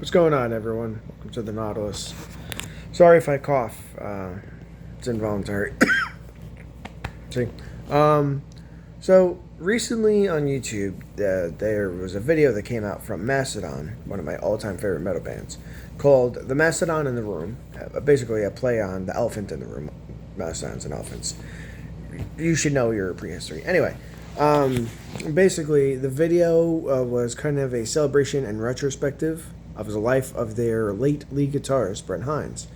What's going on, everyone? Welcome to the Nautilus. Sorry if I cough. It's involuntary. See? Um, so, recently on YouTube, there was a video that came out from Mastodon, one of my all-time favorite metal bands, called The Mastodon in the Room. Basically, a play on the elephant in the room. Mastodons and elephants. You should know your prehistory. Anyway, basically, the video was kind of a celebration and retrospective of the life of their late lead guitarist, Brent Hinds,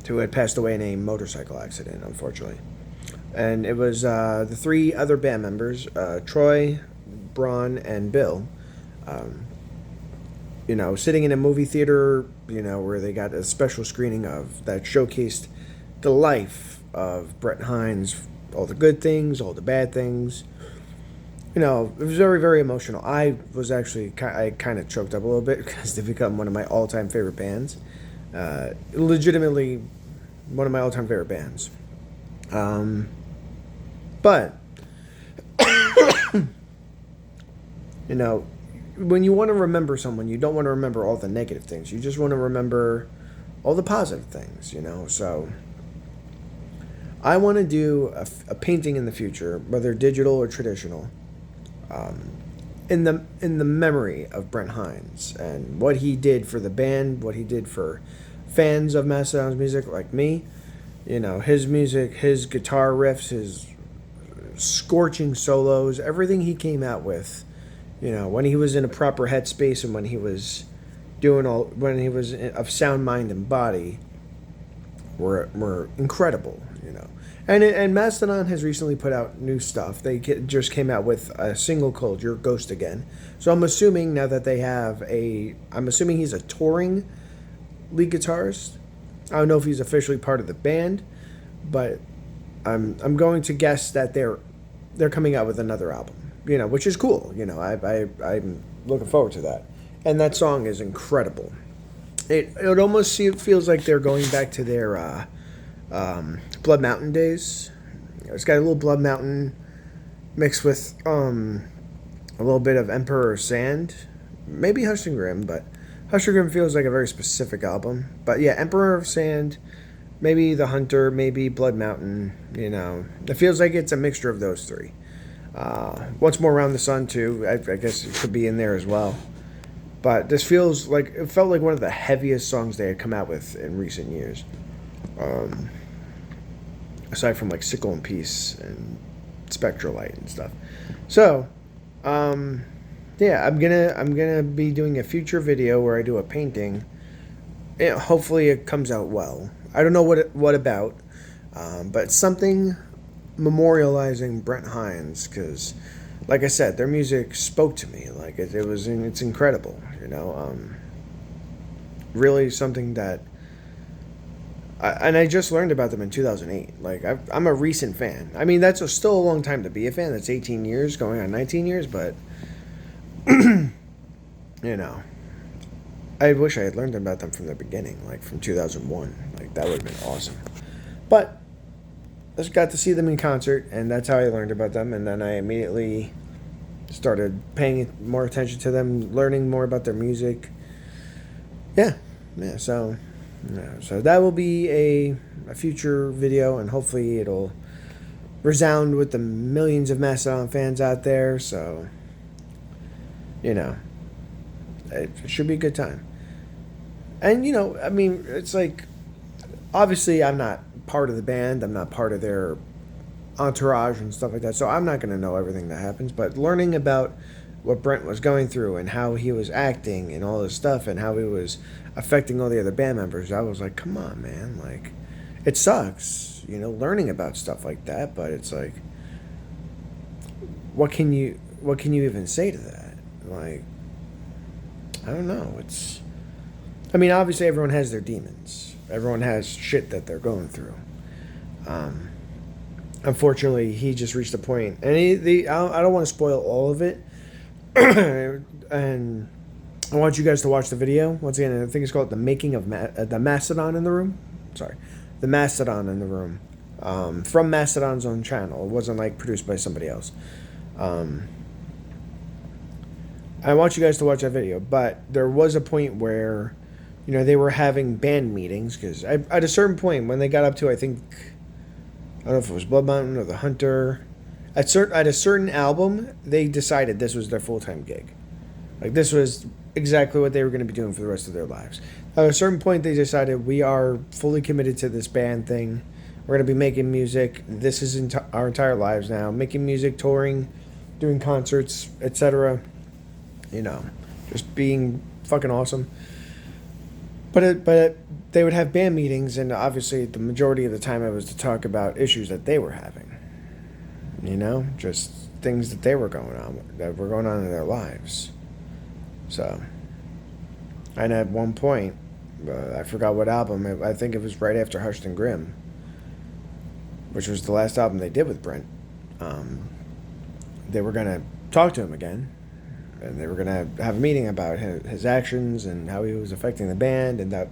who had passed away in a motorcycle accident, unfortunately. And it was the three other band members, Troy, Braun, and Bill, sitting in a movie theater, where they got a special screening of that showcased the life of Brent Hinds, all the good things, all the bad things. It was very, very emotional. I kind of choked up a little bit because they've become one of my all-time favorite bands. Legitimately, one of my all-time favorite bands. But, when you want to remember someone, you don't want to remember all the negative things. You just want to remember all the positive things, So, I want to do a painting in the future, whether digital or traditional, in the memory of Brent Hinds and what he did for the band, what he did for fans of Mastodon's music like me. His music, his guitar riffs, his scorching solos, everything he came out with, when he was in a proper headspace and when he was when he was of sound mind and body, were incredible, And Mastodon has recently put out new stuff. They just came out with a single called Your Ghost Again. So I'm assuming now that they have I'm assuming he's a touring lead guitarist. I don't know if he's officially part of the band, but I'm going to guess that they're coming out with another album, which is cool. I'm looking forward to that. And that song is incredible. It almost feels like they're going back to their Blood Mountain days. It's got a little Blood Mountain mixed with a little bit of Emperor Sand, maybe Hush and Grim, but Hush and Grim feels like a very specific album. But yeah, Emperor of Sand, maybe The Hunter, maybe Blood Mountain. It feels like it's a mixture of those three. Once More Around the Sun too. I guess it could be in there as well. But this felt like one of the heaviest songs they had come out with in recent years. Aside from like Sickle and Peace and Spectralite and stuff. So, yeah, I'm gonna be doing a future video where I do a painting. Hopefully it comes out well. I don't know what about, but something memorializing Brent Hinds, because, like I said, their music spoke to me. Like it's incredible. Really something that. And I just learned about them in 2008. Like, I'm a recent fan. I mean, that's still a long time to be a fan. That's 18 years, going on 19 years. But, I wish I had learned about them from the beginning, like from 2001. Like, that would have been awesome. But, I just got to see them in concert, and that's how I learned about them. And then I immediately started paying more attention to them, learning more about their music. Yeah, so... Yeah, so that will be a future video, and hopefully it'll resound with the millions of Mastodon fans out there. So, it should be a good time. And, I mean, it's like, obviously I'm not part of the band. I'm not part of their entourage and stuff like that. So I'm not going to know everything that happens. But learning about what Brent was going through and how he was acting and all this stuff and how he was affecting all the other band members, I was like, come on, man. Like, it sucks, learning about stuff like that, but it's like, what can you even say to that? Like, I don't know. Obviously everyone has their demons. Everyone has shit that they're going through. Unfortunately, he just reached a point, and I don't want to spoil all of it. And I want you guys to watch the video. Once again, I think it's called The Making of the Mastodon in the Room. Sorry. The Mastodon in the Room. From Mastodon's own channel. It wasn't like produced by somebody else. I want you guys to watch that video. But there was a point where they were having band meetings because at a certain point when they got up to, I think, I don't know if it was Blood Mountain or The Hunter, at a certain album, they decided this was their full-time gig. Like, this was exactly what they were going to be doing for the rest of their lives. At a certain point, they decided, we are fully committed to this band thing. We're going to be making music. This is our entire lives now. Making music, touring, doing concerts, etc. Just being fucking awesome. But they would have band meetings, and obviously the majority of the time it was to talk about issues that they were having. Just things that were going on in their lives. So, and at one point, I forgot what album. I think it was right after Hushed and Grim, which was the last album they did with Brent. They were gonna talk to him again, and they were gonna have a meeting about his actions and how he was affecting the band, and that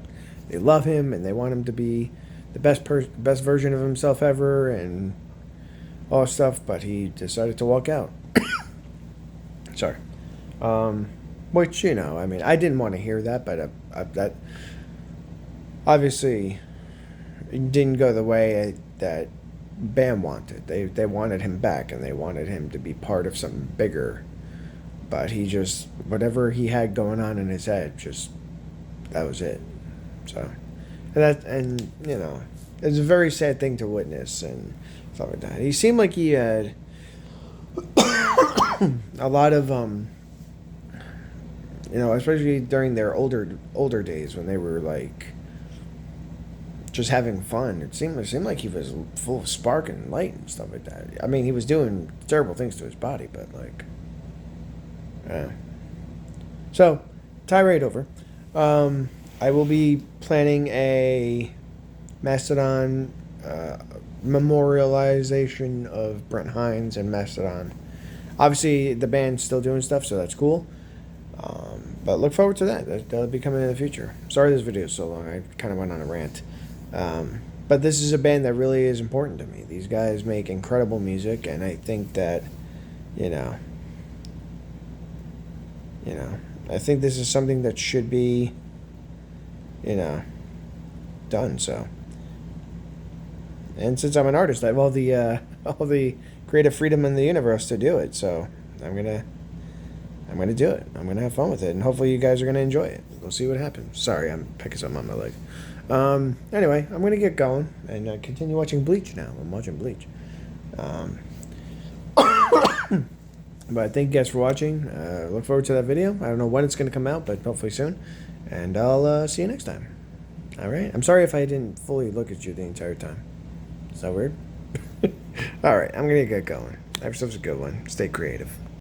they love him and they want him to be the best version of himself ever, and all this stuff. But he decided to walk out. Sorry. Which, I didn't want to hear that, but that obviously didn't go the way that Bam wanted. They wanted him back, and they wanted him to be part of something bigger. But he just, whatever he had going on in his head, that was it. So, and it's a very sad thing to witness and stuff like that. He seemed like he had a lot of especially during their older days when they were like just having fun. It seemed like he was full of spark and light and stuff like that. I mean, he was doing terrible things to his body, but like, yeah. So, tirade over. I will be planning a Mastodon memorialization of Brent Hinds and Mastodon. Obviously, the band's still doing stuff, so that's cool. But look forward to that. That'll be coming in the future. Sorry this video is so long. I kind of went on a rant. But this is a band that really is important to me. These guys make incredible music, and I think that, I think this is something that should be, done. So, and since I'm an artist, I have all the creative freedom in the universe to do it. So I'm gonna do it. I'm gonna have fun with it, and hopefully you guys are gonna enjoy it. We'll see what happens. Sorry, I'm picking something on my leg. Anyway, I'm gonna get going and continue watching Bleach now. I'm watching Bleach. But thank you guys for watching. Look forward to that video. I don't know when it's gonna come out, but hopefully soon. And I'll see you next time. All right. I'm sorry if I didn't fully look at you the entire time. Is that weird? All right. I'm gonna get going. Have yourselves a good one. Stay creative.